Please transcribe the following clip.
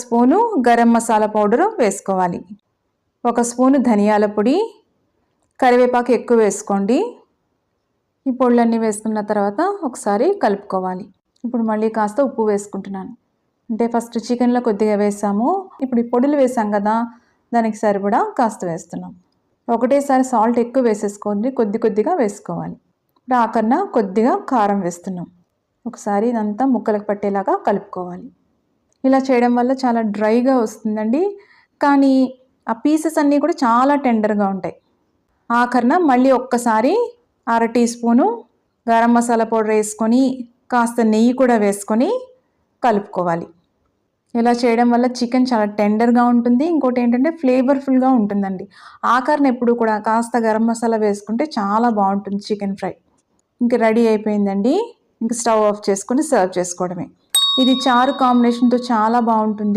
Spoon garam masala powder వేసుకోవాలి, 1 spoon ధనియాల పొడి, కరివేపాకు ఎక్కువ వేసుకోండి. ఈ పొడులన్నీ వేసుకున్న తర్వాత ఒకసారి కలుపుకోవాలి. ఇప్పుడు మళ్ళీ కాస్త ఉప్పు వేసుకుంటున్నాను. అంటే ఫస్ట్ చికెన్లో కొద్దిగా వేసాము, ఇప్పుడు ఈ పొడులు వేసాం కదా, దానికి సరిపడా కాస్త వేస్తున్నాం. ఒకటేసారి సాల్ట్ ఎక్కువ వేసేసుకోండి, కొద్దిగా వేసుకోవాలి. ఇప్పుడు ఆఖరిన కొద్దిగా కారం వేస్తున్నాం. ఒకసారి ఇదంతా ముక్కలకు పట్టేలాగా కలుపుకోవాలి. ఇలా చేయడం వల్ల చాలా డ్రైగా వస్తుందండి, కానీ ఆ పీసెస్ అన్నీ కూడా చాలా టెండర్గా ఉంటాయి. ఆఖరిన మళ్ళీ ఒక్కసారి 1/2 teaspoon garam masala powder వేసుకొని కాస్త నెయ్యి కూడా వేసుకొని కలుపుకోవాలి. ఇలా చేయడం వల్ల చికెన్ చాలా టెండర్గా ఉంటుంది, ఇంకోటి ఏంటంటే ఫ్లేవర్ఫుల్గా ఉంటుందండి. ఆఖరిన ఎప్పుడు కూడా కాస్త గరం మసాలా వేసుకుంటే చాలా బాగుంటుంది చికెన్ ఫ్రై. ఇంక రెడీ అయిపోయిందండి. ఇంక స్టవ్ ఆఫ్ చేసుకొని సర్వ్ చేసుకోవడమే. ఇది చారు కాంబినేషన్తో చాలా బాగుంటుంది.